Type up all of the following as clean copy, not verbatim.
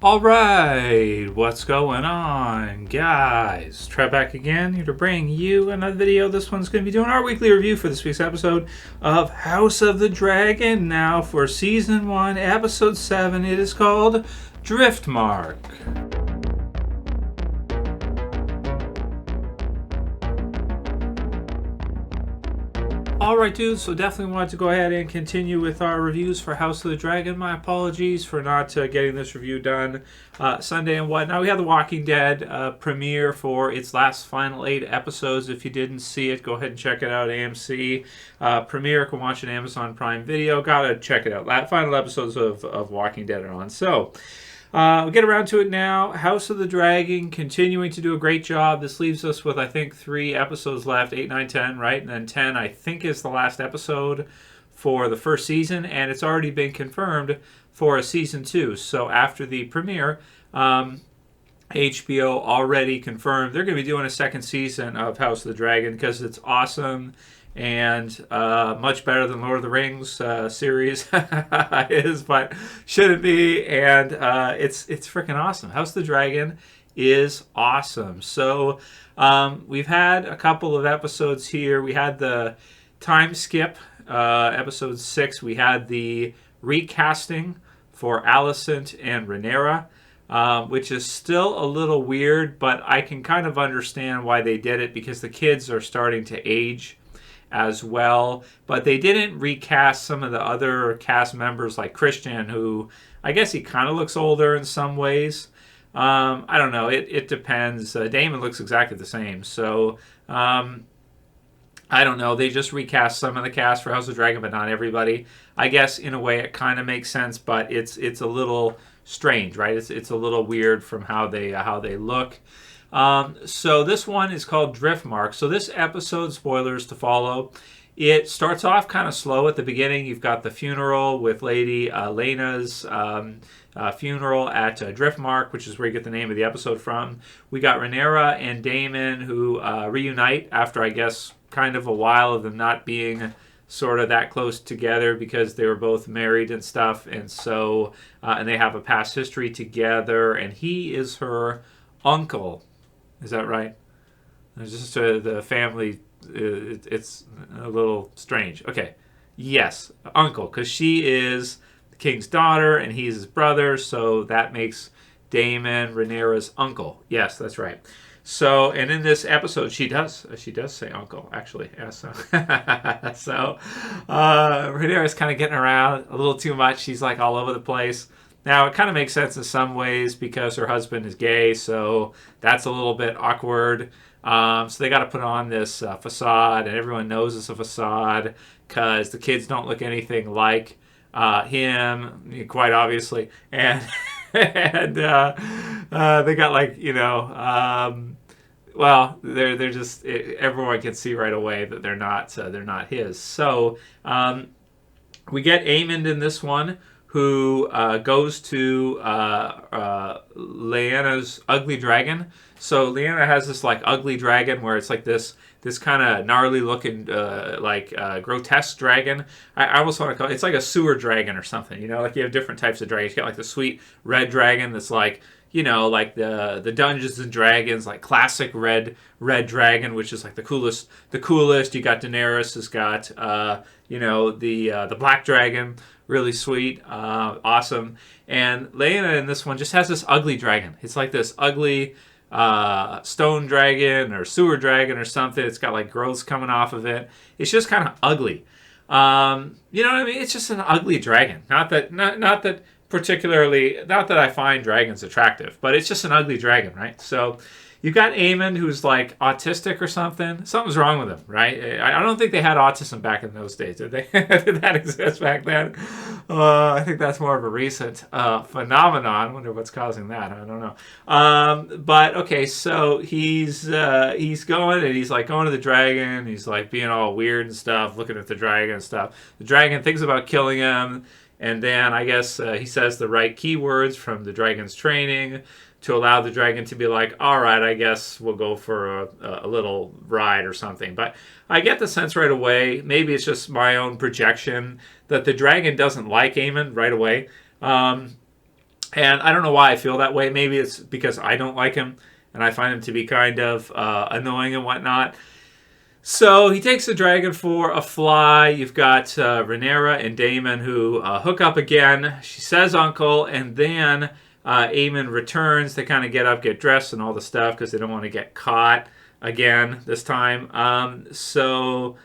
Alright, what's going on, guys? Trev back again, here to bring you another video. This one's going to be doing our weekly review for this week's episode of House of the Dragon. Now for Season 1, Episode 7, it is called DriftMark. Alright dudes, so definitely wanted to go ahead and continue with our reviews for House of the Dragon. My apologies for not getting this review done Sunday and whatnot. We had The Walking Dead premiere for its last final 8 episodes. If you didn't see it, go ahead and check it out. AMC premiere, can watch it on Amazon Prime Video. Gotta check it out. Final episodes of Walking Dead are on. So, we'll get around to it now. House of the Dragon continuing to do a great job. This leaves us with, I think, 3 episodes left. 8, 9, 10, right? And then 10, I think, is the last episode for the first season. And it's already been confirmed for a Season 2. So after the premiere, HBO already confirmed they're going to be doing a second season of House of the Dragon because it's awesome and much better than Lord of the Rings series is, but shouldn't be. And it's freaking awesome. House of the Dragon is awesome. So we've had a couple of episodes here. We had the time skip, episode 6. We had the recasting for Alicent and Rhaenyra, which is still a little weird, but I can kind of understand why they did it because the kids are starting to age as well. But they didn't recast some of the other cast members like Christian, who I guess he kind of looks older in some ways. I don't know. It depends. Daemon looks exactly the same. So I don't know. They just recast some of the cast for House of Dragon, but not everybody. I guess in a way it kind of makes sense, but it's a little strange, right? It's a little weird from how they look. So this one is called DriftMark. So this episode, spoilers to follow, it starts off kind of slow at the beginning. You've got the funeral with Lady Laena's funeral at DriftMark, which is where you get the name of the episode from. We got Rhaenyra and Daemon who reunite after, I guess, kind of a while of them not being sort of that close together because they were both married and stuff. And so, and they have a past history together, and he is her uncle. Is that right? It's just the family, it's a little strange. Okay. Yes, uncle, because she is the king's daughter and he's his brother, so that makes Daemon Rhaenyra's uncle. Yes, that's right. So, and in this episode, she does say uncle, actually. Yeah, so Rhaenyra's kind of getting around a little too much. She's like all over the place. Now, it kind of makes sense in some ways because her husband is gay, so that's a little bit awkward. So they got to put on this facade, and everyone knows it's a facade because the kids don't look anything like him, quite obviously. And and they got like, well, they're just, everyone can see right away that they're not his. So we get Aemond in this one, who goes to Lyanna's ugly dragon. So Lyanna has this like ugly dragon where it's like this kind of gnarly looking grotesque dragon. I almost want to call it, it's like a sewer dragon or something. Like you have different types of dragons. You got like the sweet red dragon that's like, like the Dungeons and Dragons, like classic red dragon, which is like the coolest. You got Daenerys has got the black dragon, really sweet, awesome. And Lyanna in this one just has this ugly dragon. It's like this ugly stone dragon or sewer dragon or something. It's got like growths coming off of it. It's just kind of ugly. You know what I mean? It's just an ugly dragon. Not that I find dragons attractive, but it's just an ugly dragon, right? So you've got Aemond, who's like autistic or something. Something's wrong with him, right? I don't think they had autism back in those days, did they? Did that exist back then? I think that's more of a recent phenomenon. I wonder what's causing that. I don't know. But okay, so he's going and he's like going to the dragon. He's like being all weird and stuff, looking at the dragon and stuff. The dragon thinks about killing him. And then I guess he says the right keywords from the dragon's training to allow the dragon to be like, all right, I guess we'll go for a little ride or something. But I get the sense right away, maybe it's just my own projection, that the dragon doesn't like Aemond right away. And I don't know why I feel that way. Maybe it's because I don't like him and I find him to be kind of annoying and whatnot. So he takes the dragon for a fly. You've got Rhaenyra and Daemon who hook up again. She says uncle, and then Aemond returns. They kind of get up, get dressed, and all the stuff because they don't want to get caught again this time. So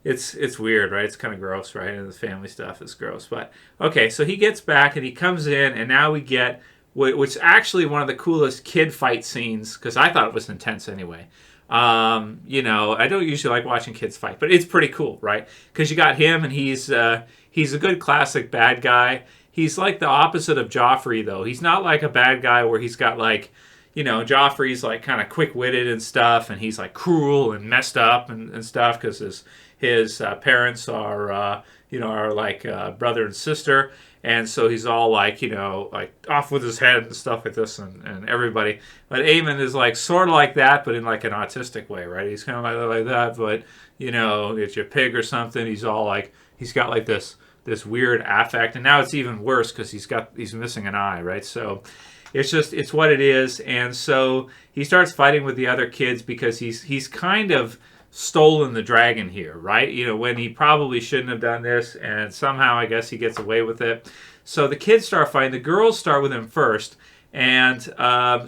it's weird, right? It's kind of gross, right? And the family stuff is gross. But okay, so he gets back and he comes in, and now we get which is actually one of the coolest kid fight scenes because I thought it was intense anyway. I don't usually like watching kids fight, but it's pretty cool, right? Because you got him, and he's a good classic bad guy. He's like the opposite of Joffrey, though. He's not like a bad guy where he's got like, Joffrey's like kind of quick-witted and stuff, and he's like cruel and messed up and stuff because his parents are like brother and sister. And so he's all like, like off with his head and stuff like this and everybody. But Aemond is like sort of like that, but in like an autistic way, right? He's kind of like that, but, it's your pig or something. He's all like, he's got like this weird affect. And now it's even worse because he's missing an eye, right? So it's what it is. And so he starts fighting with the other kids because he's kind of stolen the dragon here, right? When he probably shouldn't have done this, and somehow I guess he gets away with it. So the kids start fighting. The girls start with him first, and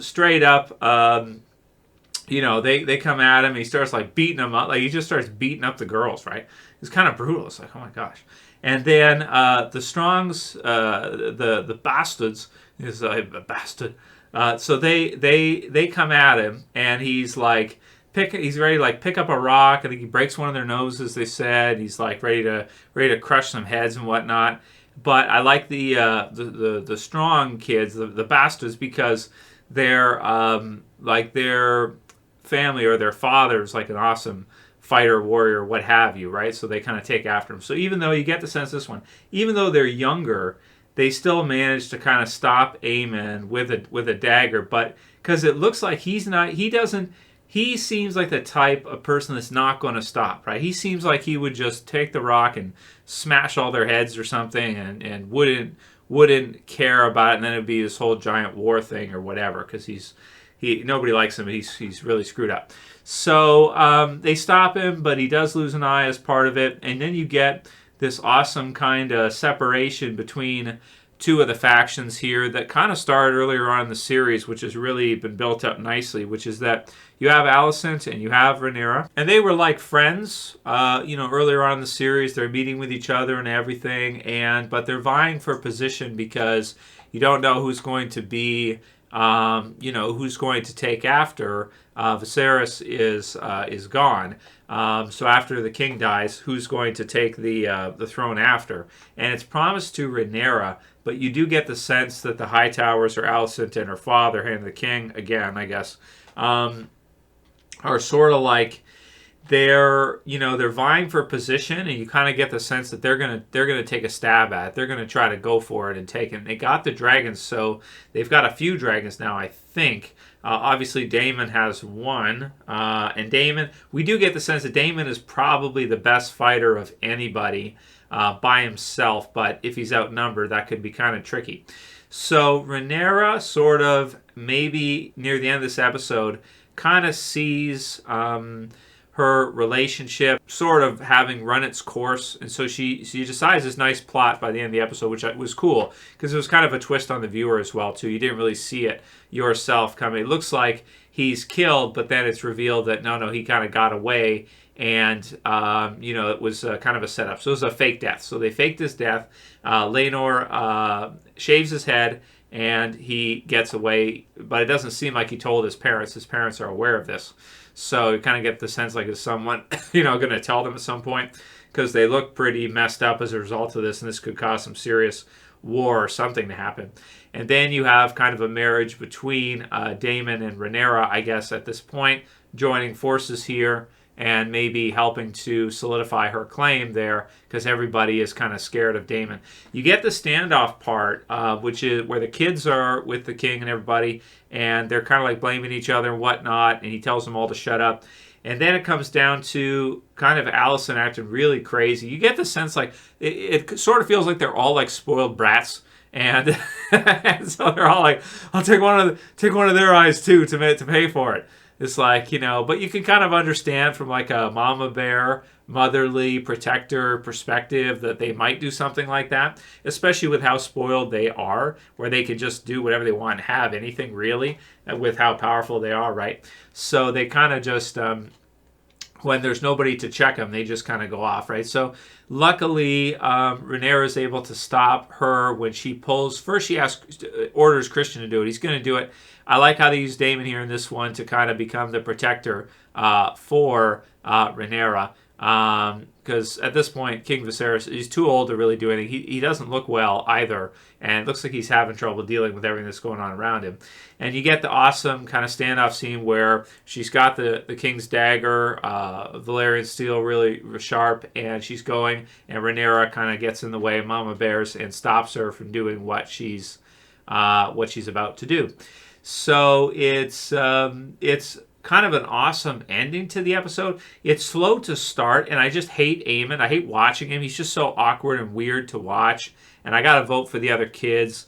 straight up, they come at him. He starts like beating them up. Like he just starts beating up the girls, right? It's kind of brutal. It's like, oh my gosh. And then the Strongs, the bastards, is a bastard. So they come at him, and he's like. He's ready to like pick up a rock. I think he breaks one of their noses. They said he's like ready to crush some heads and whatnot. But I like the strong kids, the bastards, because they're like their family or their father's like an awesome fighter, warrior, what have you, right? So they kind of take after him. So even though you get the sense this one, even though they're younger, they still manage to kind of stop Aemond with a dagger. But because it looks like he seems like the type of person that's not going to stop, right? He seems like he would just take the rock and smash all their heads or something and wouldn't care about it, and then it'd be this whole giant war thing or whatever because nobody likes him. He's really screwed up. So they stop him, but he does lose an eye as part of it, and then you get this awesome kind of separation between two of the factions here that kind of started earlier on in the series, which has really been built up nicely, which is that you have Alicent and you have Rhaenyra. And they were like friends, earlier on in the series. They're meeting with each other and everything, but they're vying for position because you don't know who's going to be, who's going to take after. Viserys is gone. So after the king dies, who's going to take the throne after? And it's promised to Rhaenyra, but you do get the sense that the Hightowers, or Alicent and her father, and the king, again, I guess, are sort of like they're vying for position, and you kind of get the sense that they're gonna take a stab at it. They're gonna try to go for it and take it. And they got the dragons, so they've got a few dragons now, I think. Obviously, Daemon has one, and Daemon, we do get the sense that Daemon is probably the best fighter of anybody by himself, but if he's outnumbered, that could be kind of tricky. So Rhaenyra sort of, maybe near the end of this episode, kind of sees her relationship sort of having run its course, and so she decides this nice plot by the end of the episode, which was cool because it was kind of a twist on the viewer as well too. You didn't really see it yourself coming. It looks like he's killed, but then it's revealed that no, he kind of got away, and it was kind of a setup. So it was a fake death. So they faked his death. Laenor shaves his head, and he gets away, but it doesn't seem like he told his parents. His parents are aware of this. So you kind of get the sense like is someone, going to tell them at some point, because they look pretty messed up as a result of this, and this could cause some serious war or something to happen. And then you have kind of a marriage between Daemon and Rhaenyra, I guess, at this point, joining forces here and maybe helping to solidify her claim there because everybody is kind of scared of Daemon. You get the standoff part, which is where the kids are with the king and everybody, and they're kind of like blaming each other and whatnot, and he tells them all to shut up. And then it comes down to kind of Alicent acting really crazy. You get the sense like it sort of feels like they're all like spoiled brats, And, and so they're all like, I'll take one of their eyes too to pay for it. It's like, but you can kind of understand from like a mama bear, motherly protector perspective that they might do something like that, especially with how spoiled they are, where they can just do whatever they want and have anything really with how powerful they are, right? So they kind of just, when there's nobody to check them, they just kind of go off, right? So luckily, Rhaenyra is able to stop her when she pulls. First, she orders Christian to do it. He's going to do it. I like how they use Daemon here in this one to kind of become the protector for Rhaenyra. Because at this point, King Viserys, he's too old to really do anything. He doesn't look well either, and it looks like he's having trouble dealing with everything that's going on around him. And you get the awesome kind of standoff scene where she's got the King's dagger, Valyrian steel really sharp, and she's going, and Rhaenyra kind of gets in the way of Mama Bear's and stops her from doing what she's about to do. So it's kind of an awesome ending to the episode. It's slow to start, and I just hate Aemond. I hate watching him. He's just so awkward and weird to watch, and I got to vote for the other kids.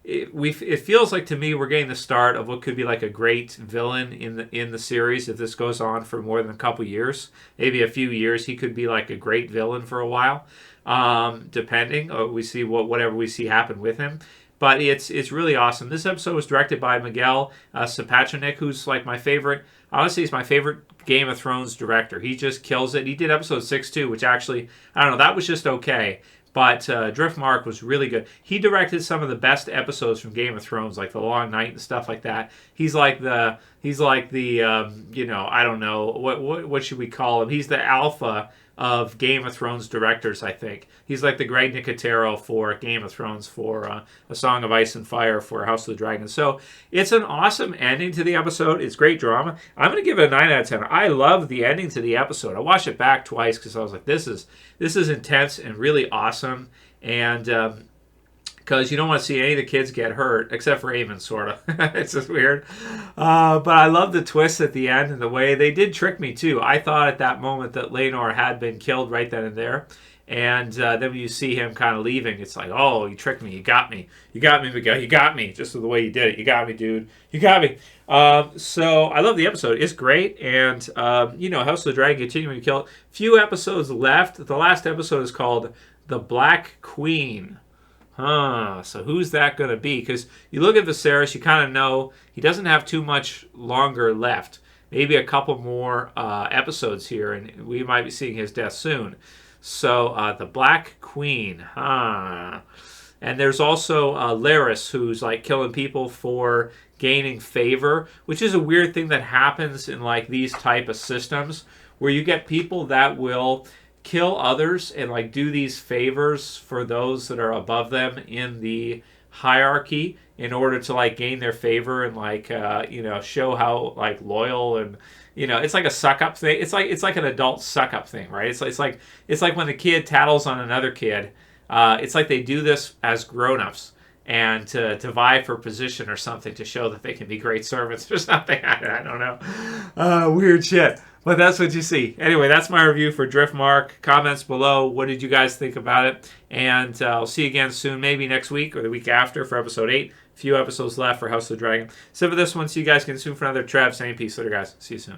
It feels like to me we're getting the start of what could be like a great villain in the series if this goes on for more than a couple years, maybe a few years. He could be like a great villain for a while, depending. We see whatever we see happen with him. But it's really awesome. This episode was directed by Miguel Sapochnik, who's like my favorite. Honestly, he's my favorite Game of Thrones director. He just kills it. He did episode 6 too, which actually, I don't know, that was just okay. But DriftMark was really good. He directed some of the best episodes from Game of Thrones, like The Long Night and stuff like that. He's like the I don't know, what should we call him? He's the alpha of Game of Thrones directors, I think. He's like the Greg Nicotero for Game of Thrones, for A Song of Ice and Fire, for House of the Dragon. So it's an awesome ending to the episode. It's great drama. I'm going to give it a 9 out of 10. I love the ending to the episode. I watched it back twice because I was like, this is intense and really awesome. And because you don't want to see any of the kids get hurt, except for Aemond, sort of. It's just weird. But I love the twist at the end and the way they did trick me, too. I thought at that moment that Rhaenyra had been killed right then and there. And then when you see him kind of leaving, it's like, oh, you tricked me. You got me. You got me, Miguel. You got me. Just the way you did it. You got me, dude. You got me. So I love the episode. It's great. And, House of the Dragon continuing to kill. Few episodes left. The last episode is called The Black Queen. So who's that going to be? Because you look at Viserys, you kind of know he doesn't have too much longer left. Maybe a couple more episodes here, and we might be seeing his death soon. So the Black Queen. And there's also Larys, who's like killing people for gaining favor, which is a weird thing that happens in like these type of systems, where you get people that will kill others and like do these favors for those that are above them in the hierarchy in order to like gain their favor and like show how like loyal and it's like a suck up thing. It's like an adult suck up thing, right? It's like when the kid tattles on another kid. It's like they do this as grown-ups and to vie for position or something to show that they can be great servants or something. I don't know. Weird shit. But that's what you see. Anyway, that's my review for DriftMark. Comments below. What did you guys think about it? And I'll see you again soon, maybe next week or the week after for episode 8. A few episodes left for House of the Dragon. So for this one, see you guys again soon for another Trev. Same peace. Later, guys. See you soon.